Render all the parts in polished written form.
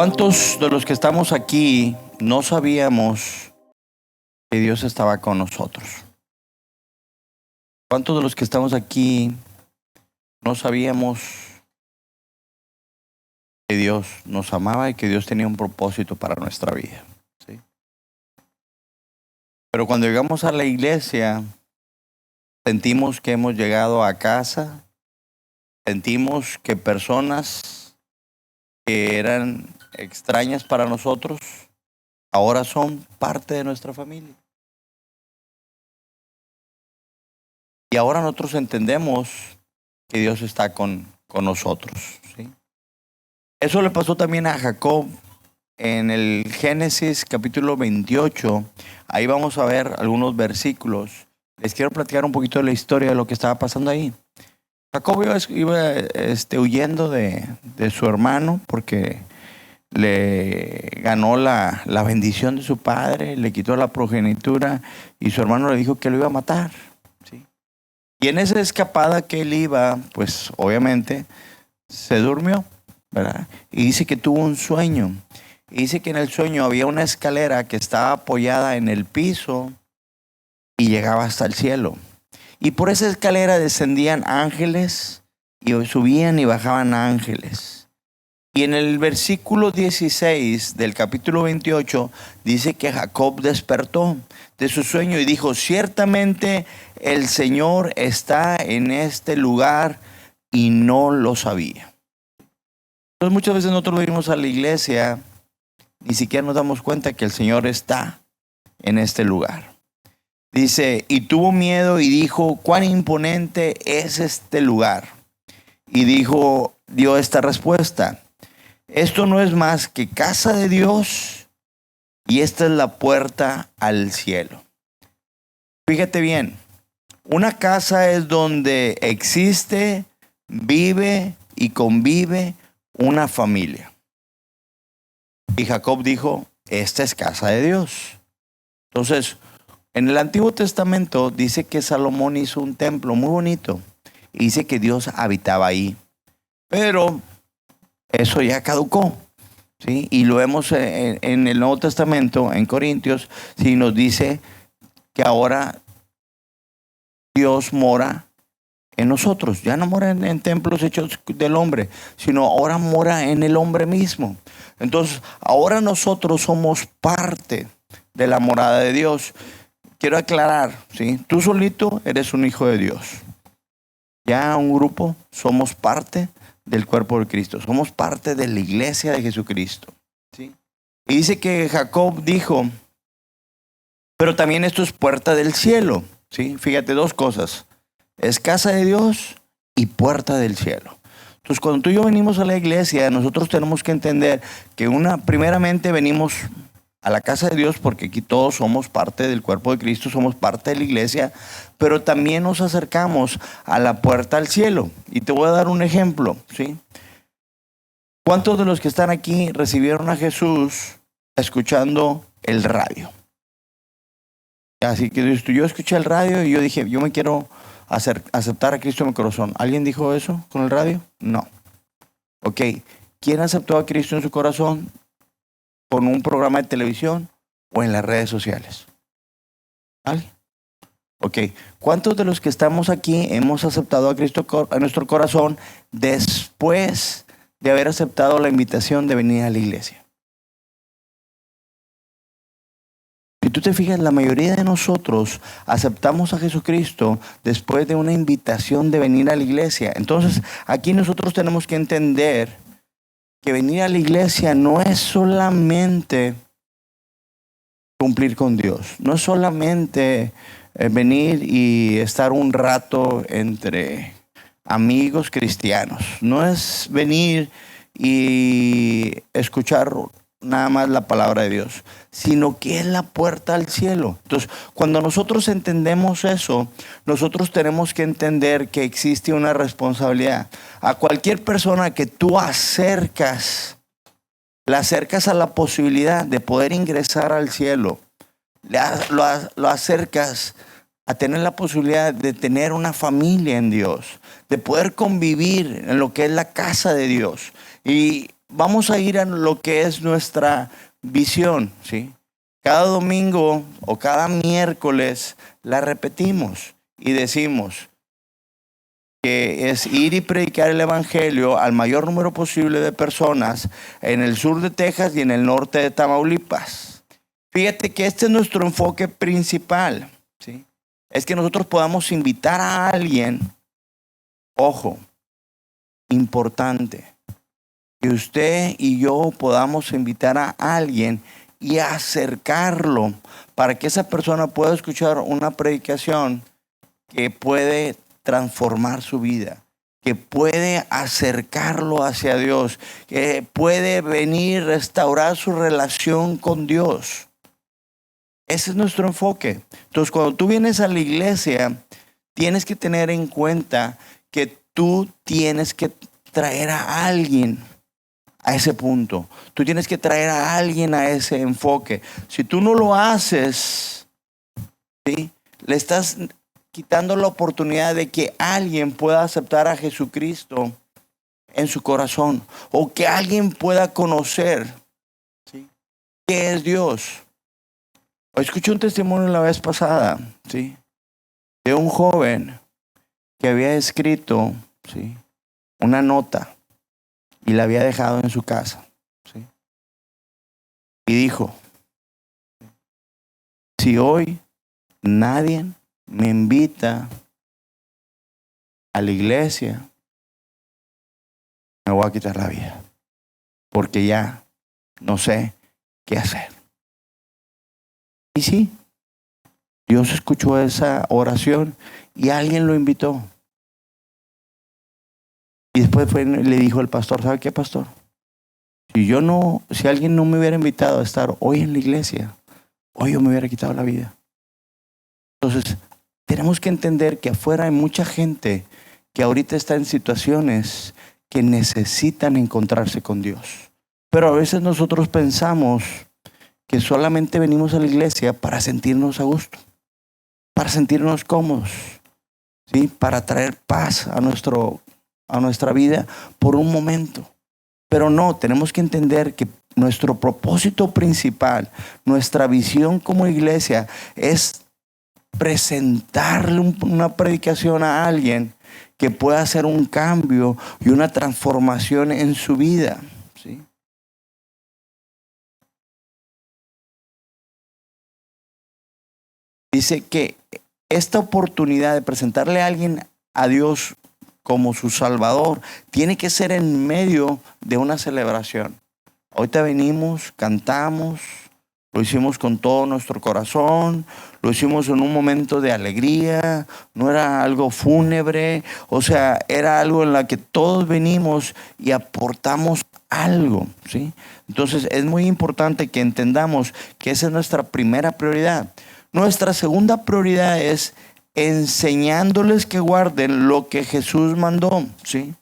¿Cuántos de los que estamos aquí no sabíamos que Dios estaba con nosotros? ¿Cuántos de los que estamos aquí no sabíamos que Dios nos amaba y que Dios tenía un propósito para nuestra vida? ¿Sí? Pero cuando llegamos a la iglesia, sentimos que hemos llegado a casa, sentimos que personas que eran extrañas para nosotros ahora son parte de nuestra familia. Y ahora nosotros entendemos que Dios está con nosotros. ¿Sí? Eso le pasó también a Jacob en el Génesis capítulo 28. Ahí vamos a ver algunos versículos. Les quiero platicar un poquito de la historia de lo que estaba pasando ahí. Jacob iba huyendo de su hermano porque le ganó la bendición de su padre, le quitó la progenitura y su hermano le dijo que lo iba a matar. ¿Sí? Y en esa escapada que él iba, pues obviamente se durmió, ¿verdad? Y dice que tuvo un sueño. Y dice que en el sueño había una escalera que estaba apoyada en el piso y llegaba hasta el cielo. Y por esa escalera descendían ángeles y subían y bajaban ángeles. Y en el versículo 16 del capítulo 28 dice que Jacob despertó de su sueño y dijo: ciertamente el Señor está en este lugar, y no lo sabía. Entonces muchas veces nosotros venimos a la iglesia, ni siquiera nos damos cuenta que el Señor está en este lugar. Dice, y tuvo miedo y dijo: cuán imponente es este lugar. Y dio esta respuesta: esto no es más que casa de Dios, y esta es la puerta al cielo. Fíjate bien, una casa es donde existe, vive y convive una familia. Y Jacob dijo: esta es casa de Dios. Entonces, en el Antiguo Testamento dice que Salomón hizo un templo muy bonito y dice que Dios habitaba ahí. Pero eso ya caducó, ¿sí? Y lo vemos en el Nuevo Testamento, en Corintios, sí, nos dice que ahora Dios mora en nosotros. Ya no mora en templos hechos del hombre, sino ahora mora en el hombre mismo. Entonces, ahora nosotros somos parte de la morada de Dios. Quiero aclarar, ¿sí? Tú solito eres un hijo de Dios. Ya un grupo somos parte del cuerpo de Cristo. Somos parte de la iglesia de Jesucristo. ¿Sí? Y dice que Jacob dijo: pero también esto es puerta del cielo. ¿Sí? Fíjate, dos cosas. Es casa de Dios y puerta del cielo. Entonces, cuando tú y yo venimos a la iglesia, nosotros tenemos que entender que primeramente venimos a la casa de Dios porque aquí todos somos parte del cuerpo de Cristo, somos parte de la iglesia, pero también nos acercamos a la puerta al cielo. Y te voy a dar un ejemplo, ¿sí? ¿Cuántos de los que están aquí recibieron a Jesús escuchando el radio? Así que yo escuché el radio y yo dije: yo me quiero aceptar a Cristo en mi corazón. ¿Alguien dijo eso con el radio? No. Ok, ¿quién aceptó a Cristo en su corazón? ¿Con un programa de televisión o en las redes sociales? ¿Alguien? Ok, ¿cuántos de los que estamos aquí hemos aceptado a Cristo en nuestro corazón después de haber aceptado la invitación de venir a la iglesia? Si tú te fijas, la mayoría de nosotros aceptamos a Jesucristo después de una invitación de venir a la iglesia. Entonces, aquí nosotros tenemos que entender que venir a la iglesia no es solamente cumplir con Dios. No es solamente venir y estar un rato entre amigos cristianos. No es venir y escuchar nada más la palabra de Dios, sino que es la puerta al cielo. Entonces, cuando nosotros entendemos eso, nosotros tenemos que entender que existe una responsabilidad. A cualquier persona que tú acercas, la acercas a la posibilidad de poder ingresar al cielo, lo acercas a tener la posibilidad de tener una familia en Dios, de poder convivir en lo que es la casa de Dios. Y vamos a ir a lo que es nuestra visión, ¿sí? Cada domingo o cada miércoles la repetimos y decimos que es ir y predicar el evangelio al mayor número posible de personas en el sur de Texas y en el norte de Tamaulipas. Fíjate que este es nuestro enfoque principal, ¿sí? Es que nosotros podamos invitar a alguien, ojo, importante, que usted y yo podamos invitar a alguien y acercarlo para que esa persona pueda escuchar una predicación que puede transformar su vida, que puede acercarlo hacia Dios, que puede venir a restaurar su relación con Dios. Ese es nuestro enfoque. Entonces, cuando tú vienes a la iglesia, tienes que tener en cuenta que tú tienes que traer a alguien a ese punto. Tú tienes que traer a alguien a ese enfoque. Si tú no lo haces, ¿sí?, le estás quitando la oportunidad de que alguien pueda aceptar a Jesucristo en su corazón, o que alguien pueda conocer, ¿sí?, qué es Dios. Escuché un testimonio la vez pasada, ¿sí?, de un joven que había escrito, ¿sí?, una nota y la había dejado en su casa, ¿sí?, y dijo: si hoy nadie me invita a la iglesia, me voy a quitar la vida, porque ya no sé qué hacer. Y sí, Dios escuchó esa oración y alguien lo invitó. Y después le dijo el pastor: ¿sabe qué, pastor? Si alguien no me hubiera invitado a estar hoy en la iglesia, hoy yo me hubiera quitado la vida. Entonces, tenemos que entender que afuera hay mucha gente que ahorita está en situaciones que necesitan encontrarse con Dios. Pero a veces nosotros pensamos que solamente venimos a la iglesia para sentirnos a gusto, para sentirnos cómodos, ¿sí?, para traer paz a nuestra vida por un momento. Pero no, tenemos que entender que nuestro propósito principal, nuestra visión como iglesia, es presentarle una predicación a alguien que pueda hacer un cambio y una transformación en su vida, ¿sí? Dice que esta oportunidad de presentarle a alguien a Dios como su Salvador tiene que ser en medio de una celebración. Ahorita venimos, cantamos, lo hicimos con todo nuestro corazón, lo hicimos en un momento de alegría, no era algo fúnebre, o sea, era algo en la que todos venimos y aportamos algo, ¿sí? Entonces es muy importante que entendamos que esa es nuestra primera prioridad. Nuestra segunda prioridad es enseñándoles que guarden lo que Jesús mandó, ¿sí?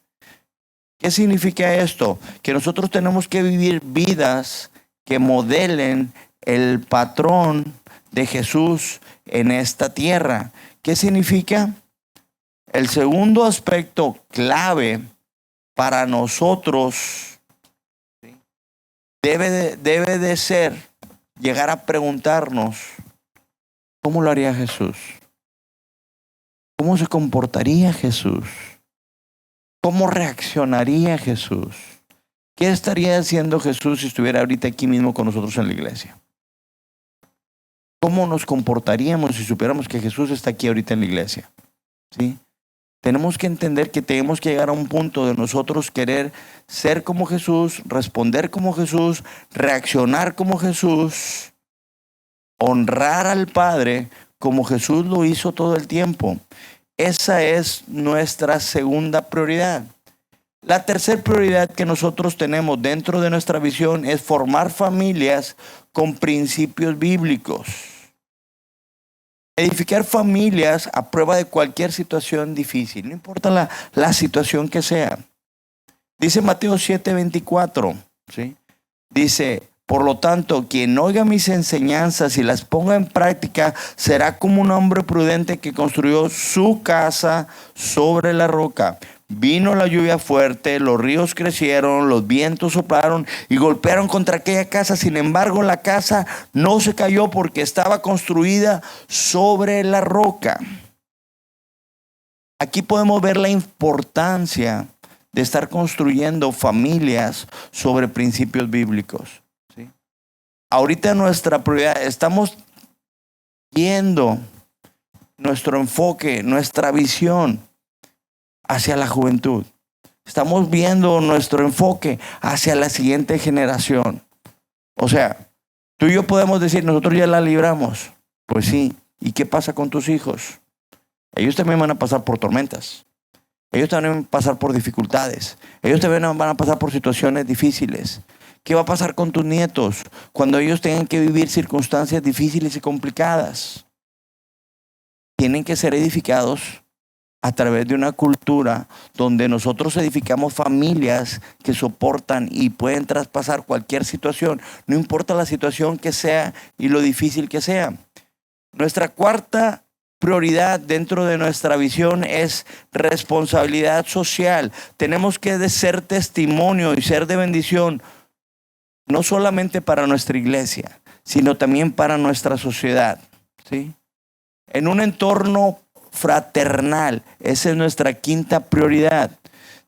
¿Qué significa esto? Que nosotros tenemos que vivir vidas que modelen el patrón de Jesús en esta tierra. ¿Qué significa? El segundo aspecto clave para nosotros, ¿sí?, debe de ser llegar a preguntarnos: ¿cómo lo haría Jesús? ¿Cómo se comportaría Jesús? ¿Cómo reaccionaría Jesús? ¿Qué estaría haciendo Jesús si estuviera ahorita aquí mismo con nosotros en la iglesia? ¿Cómo nos comportaríamos si supiéramos que Jesús está aquí ahorita en la iglesia? ¿Sí? Tenemos que entender que tenemos que llegar a un punto de nosotros querer ser como Jesús, responder como Jesús, reaccionar como Jesús, honrar al Padre como Jesús lo hizo todo el tiempo. Esa es nuestra segunda prioridad. La tercera prioridad que nosotros tenemos dentro de nuestra visión es formar familias con principios bíblicos. Edificar familias a prueba de cualquier situación difícil, no importa la situación que sea. Dice Mateo 7:24, ¿sí? Dice: por lo tanto, quien oiga mis enseñanzas y las ponga en práctica será como un hombre prudente que construyó su casa sobre la roca. Vino la lluvia fuerte, los ríos crecieron, los vientos soplaron y golpearon contra aquella casa. Sin embargo, la casa no se cayó porque estaba construida sobre la roca. Aquí podemos ver la importancia de estar construyendo familias sobre principios bíblicos, ¿sí? Ahorita nuestra prioridad, estamos viendo nuestro enfoque, nuestra visión hacia la juventud. Estamos viendo nuestro enfoque hacia la siguiente generación. O sea, tú y yo podemos decir, nosotros ya la libramos. Pues sí. ¿Y qué pasa con tus hijos? Ellos también van a pasar por tormentas. Ellos también van a pasar por dificultades. Ellos también van a pasar por situaciones difíciles. ¿Qué va a pasar con tus nietos cuando ellos tengan que vivir circunstancias difíciles y complicadas? Tienen que ser edificados a través de una cultura donde nosotros edificamos familias que soportan y pueden traspasar cualquier situación, no importa la situación que sea y lo difícil que sea. Nuestra cuarta prioridad dentro de nuestra visión es responsabilidad social. Tenemos que ser testimonio y ser de bendición, no solamente para nuestra iglesia, sino también para nuestra sociedad, ¿sí? En un entorno fraternal, esa es nuestra quinta prioridad.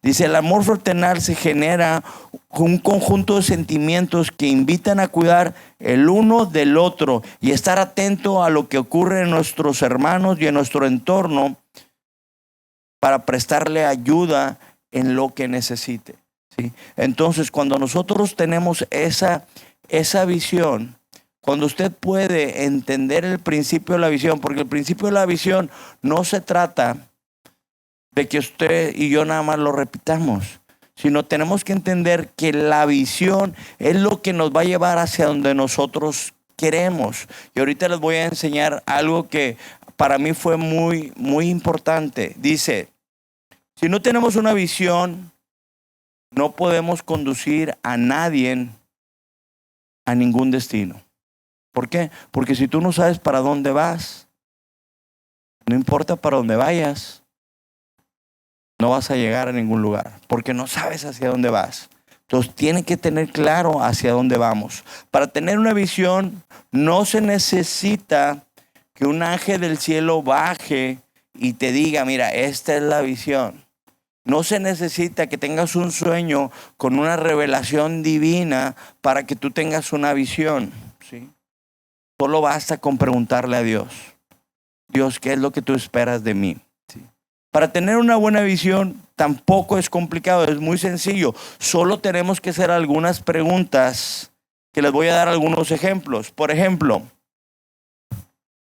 Dice, el amor fraternal se genera un conjunto de sentimientos que invitan a cuidar el uno del otro y estar atento a lo que ocurre en nuestros hermanos y en nuestro entorno para prestarle ayuda en lo que necesite, ¿sí? Entonces, cuando nosotros tenemos esa visión, cuando usted puede entender el principio de la visión, porque el principio de la visión no se trata de que usted y yo nada más lo repitamos, sino tenemos que entender que la visión es lo que nos va a llevar hacia donde nosotros queremos. Y ahorita les voy a enseñar algo que para mí fue muy, muy importante. Dice, si no tenemos una visión, no podemos conducir a nadie a ningún destino. ¿Por qué? Porque si tú no sabes para dónde vas, no importa para dónde vayas, no vas a llegar a ningún lugar, porque no sabes hacia dónde vas. Entonces tienes que tener claro hacia dónde vamos. Para tener una visión no se necesita que un ángel del cielo baje y te diga, mira, esta es la visión. No se necesita que tengas un sueño con una revelación divina para que tú tengas una visión, ¿sí? Solo basta con preguntarle a Dios, Dios, ¿qué es lo que tú esperas de mí? ¿Sí? Para tener una buena visión tampoco es complicado, es muy sencillo. Solo tenemos que hacer algunas preguntas que les voy a dar algunos ejemplos. Por ejemplo,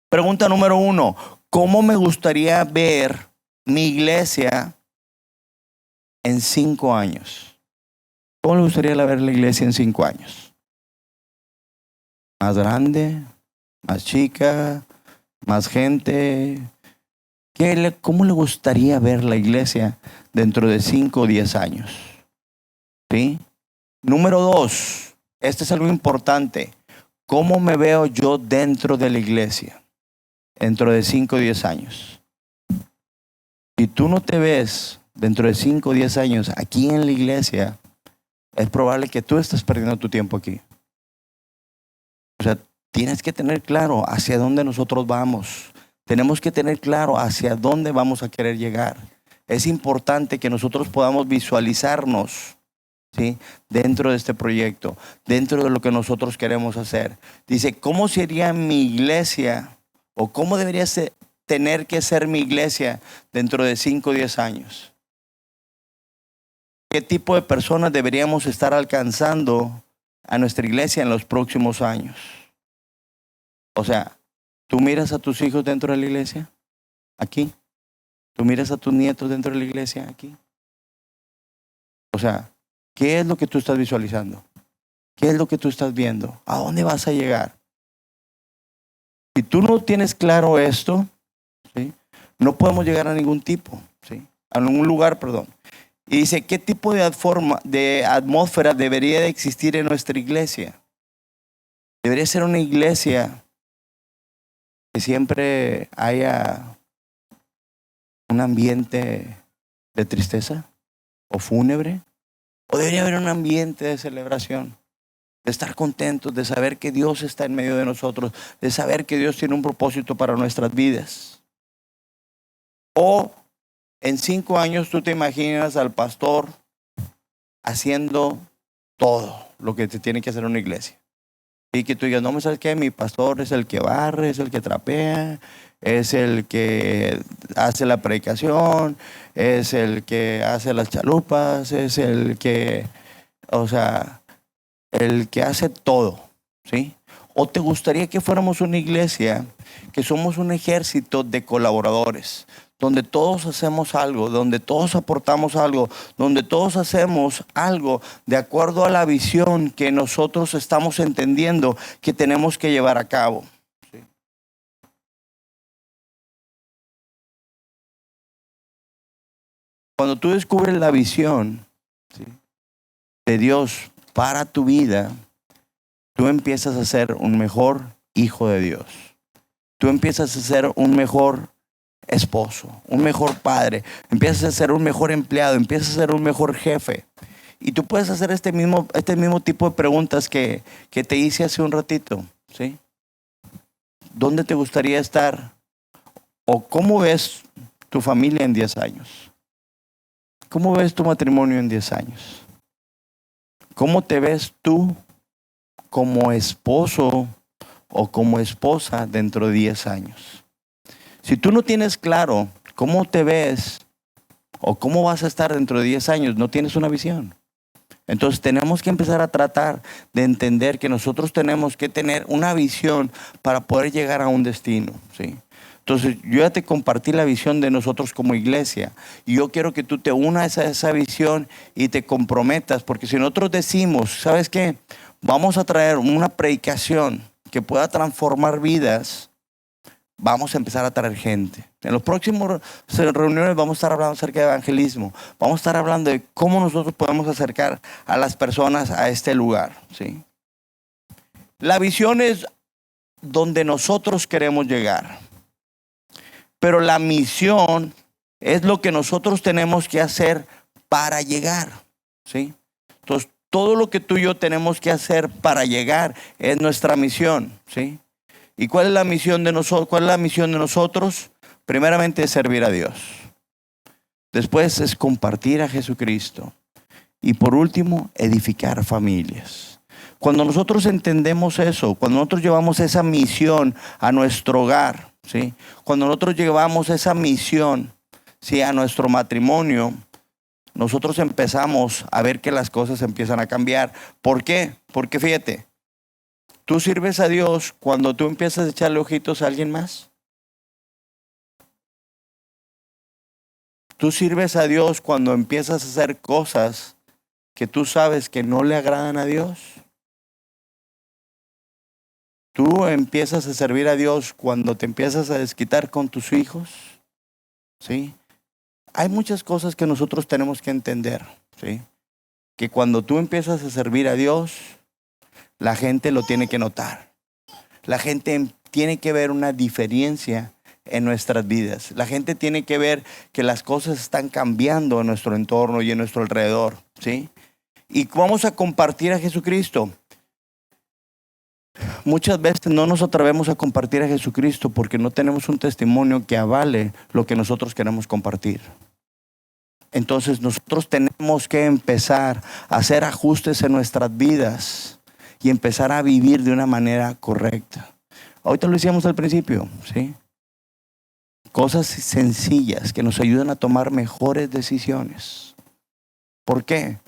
pregunta número 1, ¿cómo me gustaría ver mi iglesia en 5 años? ¿Cómo le gustaría ver la iglesia en 5 años? ¿Más grande? ¿Más chica? ¿Más gente? ¿Cómo le gustaría ver la iglesia dentro de 5 o 10 años? ¿Sí? Número 2, este es algo importante. ¿Cómo me veo yo dentro de la iglesia dentro de 5 o 10 años? Si tú no te ves dentro de 5 o 10 años aquí en la iglesia, es probable que tú estés perdiendo tu tiempo aquí. O sea, tienes que tener claro hacia dónde nosotros vamos. Tenemos que tener claro hacia dónde vamos a querer llegar. Es importante que nosotros podamos visualizarnos, ¿sí?, dentro de este proyecto, dentro de lo que nosotros queremos hacer. Dice, ¿cómo sería mi iglesia o cómo debería tener que ser mi iglesia dentro de 5 o 10 años? ¿Qué tipo de personas deberíamos estar alcanzando a nuestra iglesia en los próximos años? O sea, ¿tú miras a tus hijos dentro de la iglesia? Aquí. ¿Tú miras a tus nietos dentro de la iglesia? Aquí. O sea, ¿qué es lo que tú estás visualizando? ¿Qué es lo que tú estás viendo? ¿A dónde vas a llegar? Si tú no tienes claro esto, ¿sí?, no podemos llegar a ningún tipo, ¿sí?, a ningún lugar, perdón. Y dice, ¿qué tipo de atmósfera debería de existir en nuestra iglesia? Debería ser una iglesia que siempre haya un ambiente de tristeza o fúnebre? ¿O debería haber un ambiente de celebración? De estar contentos, de saber que Dios está en medio de nosotros, de saber que Dios tiene un propósito para nuestras vidas. O en 5 años tú te imaginas al pastor haciendo todo lo que te tiene que hacer una iglesia. Y que tú digas, no, ¿sabes qué? Mi pastor es el que barre, es el que trapea, es el que hace la predicación, es el que hace las chalupas, es el que, o sea, el que hace todo, ¿sí? ¿O te gustaría que fuéramos una iglesia, que somos un ejército de colaboradores, donde todos hacemos algo, donde todos aportamos algo, donde todos hacemos algo de acuerdo a la visión que nosotros estamos entendiendo que tenemos que llevar a cabo? ¿Sí? Cuando tú descubres la visión, ¿sí?, de Dios para tu vida, tú empiezas a ser un mejor hijo de Dios. Tú empiezas a ser un mejor esposo, un mejor padre, empiezas a ser un mejor empleado, empiezas a ser un mejor jefe. Y tú puedes hacer este mismo tipo de preguntas que te hice hace un ratito, ¿sí? ¿Dónde te gustaría estar? ¿O cómo ves tu familia en 10 años? ¿Cómo ves tu matrimonio en 10 años? ¿Cómo te ves tú como esposo o como esposa dentro de 10 años? Si tú no tienes claro cómo te ves o cómo vas a estar dentro de 10 años, no tienes una visión. Entonces tenemos que empezar a tratar de entender que nosotros tenemos que tener una visión para poder llegar a un destino, ¿sí? Entonces yo ya te compartí la visión de nosotros como iglesia y yo quiero que tú te unas a esa visión y te comprometas, porque si nosotros decimos, ¿sabes qué? Vamos a traer una predicación que pueda transformar vidas, vamos a empezar a traer gente. En los próximos reuniones vamos a estar hablando acerca de evangelismo. Vamos a estar hablando de cómo nosotros podemos acercar a las personas a este lugar, ¿sí? La visión es donde nosotros queremos llegar. Pero la misión es lo que nosotros tenemos que hacer para llegar, ¿sí? Entonces, todo lo que tú y yo tenemos que hacer para llegar es nuestra misión, ¿sí? ¿Y cuál es la misión de nosotros? ¿Cuál es la misión de nosotros? Primeramente es servir a Dios. Después es compartir a Jesucristo. Y por último, edificar familias. Cuando nosotros entendemos eso, cuando nosotros llevamos esa misión a nuestro hogar, ¿sí? Cuando nosotros llevamos esa misión, ¿sí?, a nuestro matrimonio, nosotros empezamos a ver que las cosas empiezan a cambiar. ¿Por qué? Porque fíjate, tú sirves a Dios cuando tú empiezas a echarle ojitos a alguien más. Tú sirves a Dios cuando empiezas a hacer cosas que tú sabes que no le agradan a Dios. Tú empiezas a servir a Dios cuando te empiezas a desquitar con tus hijos, ¿sí? Hay muchas cosas que nosotros tenemos que entender, ¿sí? Que cuando tú empiezas a servir a Dios, la gente lo tiene que notar. La gente tiene que ver una diferencia en nuestras vidas. La gente tiene que ver que las cosas están cambiando en nuestro entorno y en nuestro alrededor, ¿sí? Y vamos a compartir a Jesucristo. Muchas veces no nos atrevemos a compartir a Jesucristo porque no tenemos un testimonio que avale lo que nosotros queremos compartir. Entonces nosotros tenemos que empezar a hacer ajustes en nuestras vidas y empezar a vivir de una manera correcta. Ahorita lo decíamos al principio, ¿sí? Cosas sencillas que nos ayudan a tomar mejores decisiones. ¿Por qué?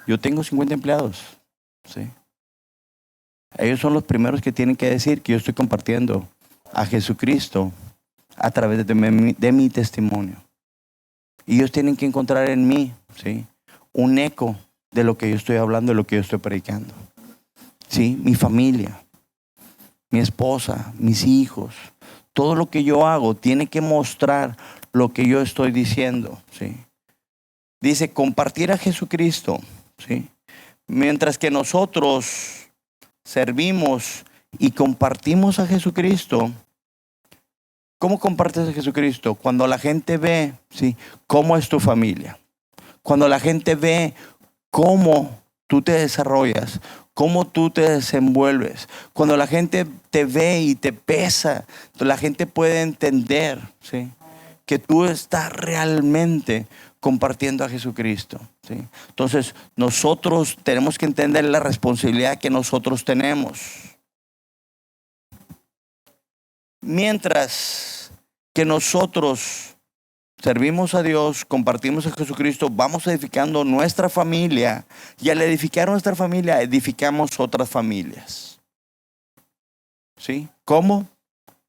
Yo tengo 50 empleados, ¿sí? Ellos son los primeros que tienen que decir que yo estoy compartiendo a Jesucristo a través de mi testimonio. Y ellos tienen que encontrar en mí, ¿sí?, un eco de lo que yo estoy hablando, de lo que yo estoy predicando. ¿Sí? Mi familia, mi esposa, mis hijos, todo lo que yo hago tiene que mostrar lo que yo estoy diciendo, ¿sí? Dice compartir a Jesucristo, ¿sí? Mientras que nosotros servimos y compartimos a Jesucristo, ¿Cómo compartes a Jesucristo? Cuando la gente ve, ¿sí?, cómo es tu familia. Cuando la gente ve cómo tú te desarrollas, cómo tú te desenvuelves. Cuando la gente te ve y te pesa, la gente puede entender, ¿sí?, que tú estás realmente compartiendo a Jesucristo, ¿sí? Entonces, nosotros tenemos que entender la responsabilidad que nosotros tenemos. Mientras que nosotros servimos a Dios, compartimos a Jesucristo, vamos edificando nuestra familia, y al edificar nuestra familia, edificamos otras familias. ¿Sí? ¿Cómo?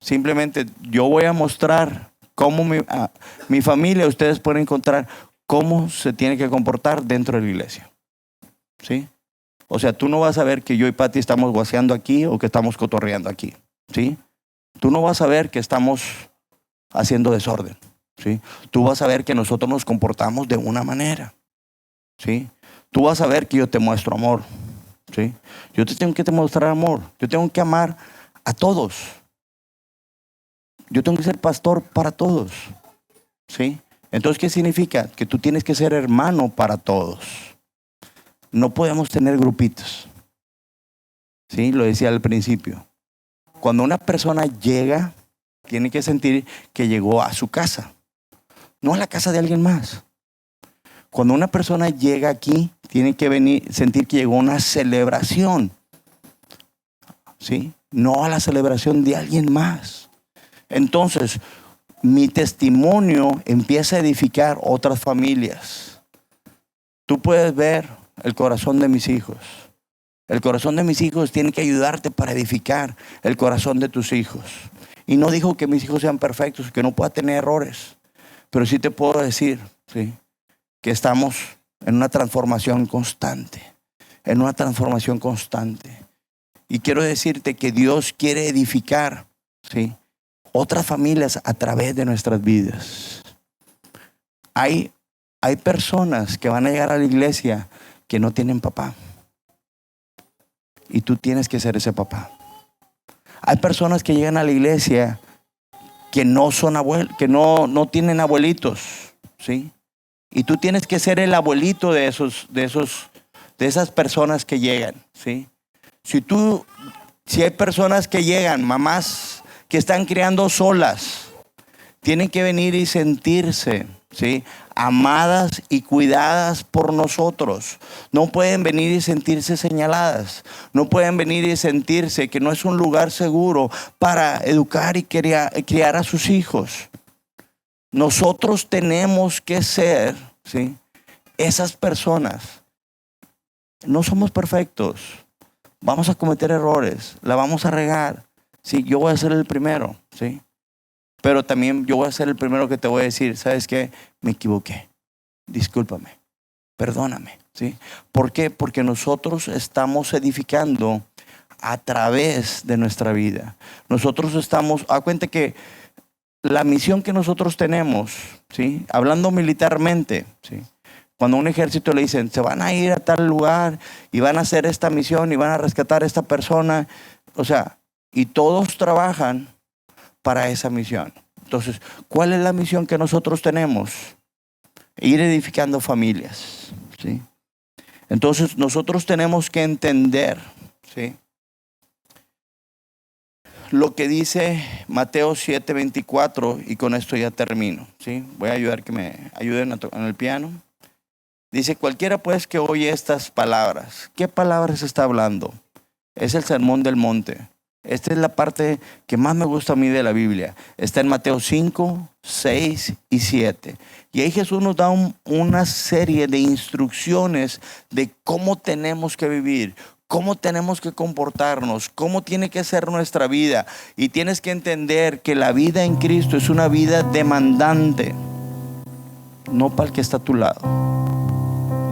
Simplemente yo voy a mostrar cómo mi familia, ustedes pueden encontrar cómo se tiene que comportar dentro de la iglesia. ¿Sí? O sea, tú no vas a ver que yo y Pati estamos guaseando aquí o que estamos cotorreando aquí. ¿Sí? Tú no vas a ver que estamos haciendo desorden. ¿Sí? Tú vas a ver que nosotros nos comportamos de una manera. ¿Sí? Tú vas a ver que yo te muestro amor. ¿Sí? Yo te tengo que mostrar amor. Yo tengo que amar a todos. Yo tengo que ser pastor para todos. ¿Sí? Entonces, ¿qué significa? Que tú tienes que ser hermano para todos. No podemos tener grupitos. ¿Sí? Lo decía al principio. Cuando una persona llega, tiene que sentir que llegó a su casa, no a la casa de alguien más. Cuando una persona llega aquí, tiene que sentir que llegó a una celebración. ¿Sí? No a la celebración de alguien más. Entonces, mi testimonio empieza a edificar otras familias. Tú puedes ver el corazón de mis hijos. El corazón de mis hijos tiene que ayudarte para edificar el corazón de tus hijos. Y no digo que mis hijos sean perfectos, que no pueda tener errores. Pero sí te puedo decir, ¿sí?, que estamos en una transformación constante. En una transformación constante. Y quiero decirte que Dios quiere edificar, ¿sí?, otras familias a través de nuestras vidas. Hay personas que van a llegar a la iglesia que no tienen papá. Y tú tienes que ser ese papá. Hay personas que llegan a la iglesia que no son que no tienen abuelitos, ¿sí? Y tú tienes que ser el abuelito de esas personas que llegan, ¿sí? Si hay personas que llegan, mamás que están criando solas, tienen que venir y sentirse, ¿sí?, amadas y cuidadas por nosotros. No pueden venir y sentirse señaladas. No pueden venir y sentirse que no es un lugar seguro para educar y criar a sus hijos. Nosotros tenemos que ser, ¿sí?, esas personas. No somos perfectos. Vamos a cometer errores. La vamos a regar. Sí, yo voy a ser el primero, ¿sí? Pero también yo voy a ser el primero que te voy a decir, ¿sabes qué? Me equivoqué. Discúlpame. Perdóname, ¿sí? ¿Por qué? Porque nosotros estamos edificando a través de nuestra vida. Nosotros estamos, a cuenta que la misión que nosotros tenemos, ¿sí?, hablando militarmente, ¿sí?, cuando a un ejército le dicen, se van a ir a tal lugar y van a hacer esta misión y van a rescatar a esta persona, o sea, y todos trabajan para esa misión. Entonces, ¿cuál es la misión que nosotros tenemos? Ir edificando familias, ¿sí? Entonces, nosotros tenemos que entender, ¿sí?, lo que dice Mateo 7:24, y con esto ya termino, ¿sí? Voy a ayudar que me ayuden en el piano. Dice, cualquiera pues que oye estas palabras. ¿Qué palabras está hablando? Es el sermón del monte. Esta es la parte que más me gusta a mí de la Biblia. Está en Mateo 5, 6 y 7. Y ahí Jesús nos da una serie de instrucciones de cómo tenemos que vivir, cómo tenemos que comportarnos, cómo tiene que ser nuestra vida. Y tienes que entender que la vida en Cristo es una vida demandante. No para el que está a tu lado.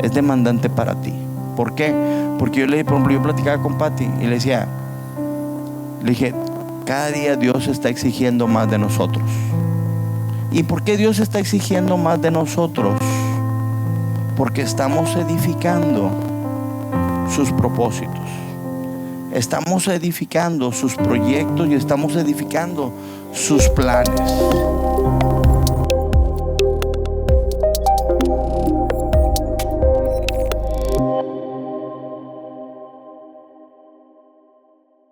Es demandante para ti. ¿Por qué? Porque por ejemplo, yo platicaba con Pati y le dije, cada día Dios está exigiendo más de nosotros. ¿Y por qué Dios está exigiendo más de nosotros? Porque estamos edificando sus propósitos. Estamos edificando sus proyectos y estamos edificando sus planes.